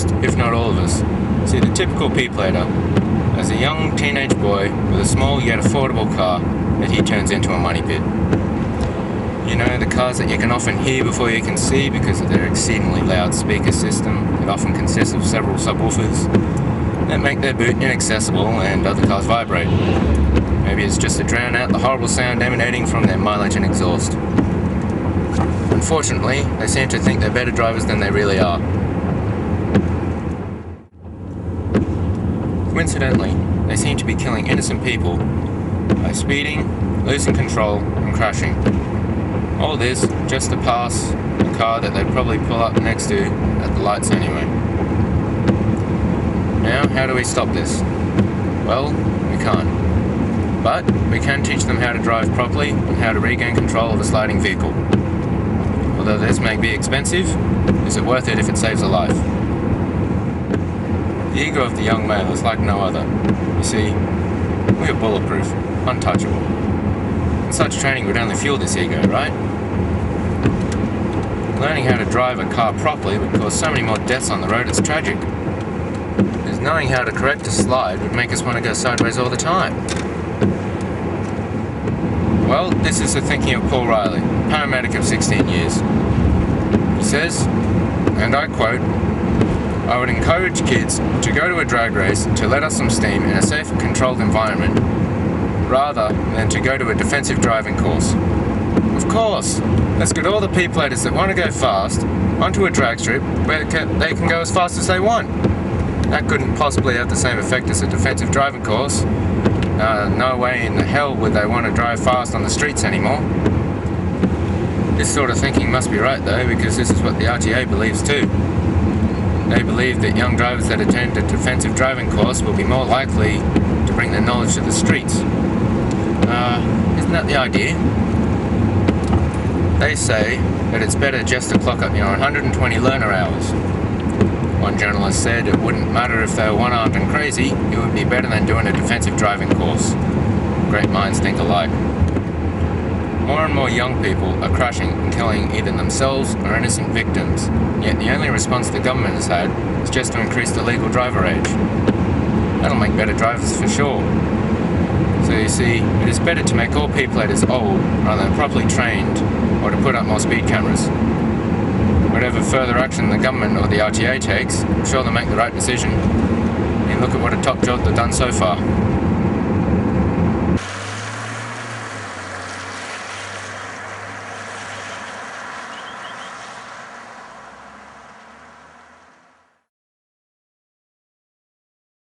most, if not all of us, see the typical P-plater as a young teenage boy with a small yet affordable car that he turns into a money pit. You know, the cars that you can often hear before you can see because of their exceedingly loud speaker system that often consists of several subwoofers that make their boot inaccessible and other cars vibrate. Maybe it's just to drown out the horrible sound emanating from their mileage and exhaust. Unfortunately, they seem to think they're better drivers than they really are. Coincidentally, they seem to be killing innocent people by speeding, losing control, and crashing. All this just to pass a car that they'd probably pull up next to at the lights anyway. Now, how do we stop this? Well, we can't. But we can teach them how to drive properly and how to regain control of a sliding vehicle. Although this may be expensive, is it worth it if it saves a life? The ego of the young male is like no other. You see, we are bulletproof, untouchable. And such training would only fuel this ego, right? Learning how to drive a car properly would cause so many more deaths on the road, it's tragic. Because knowing how to correct a slide would make us want to go sideways all the time. Well, this is the thinking of Paul Riley, paramedic of 16 years. He says, and I quote, "I would encourage kids to go to a drag race to let off some steam in a safe and controlled environment, rather than to go to a defensive driving course. Of course, let's get all the P-platers that want to go fast onto a drag strip where they can go as fast as they want. That couldn't possibly have the same effect as a defensive driving course. No way in the hell would they want to drive fast on the streets anymore." This sort of thinking must be right though, because this is what the RTA believes too. They believe that young drivers that attend a defensive driving course will be more likely to bring their knowledge to the streets. Isn't that the idea? They say that it's better just to clock up 120 learner hours. One journalist said it wouldn't matter if they were one-armed and crazy, it would be better than doing a defensive driving course. Great minds think alike. More and more young people are crashing and killing either themselves or innocent victims, yet the only response the government has had is just to increase the legal driver age. That'll make better drivers for sure. So you see, it is better to make all P-platers old rather than properly trained, or to put up more speed cameras. Whatever further action the government or the RTA takes, I'm sure they'll make the right decision. And look at what a top job they've done so far.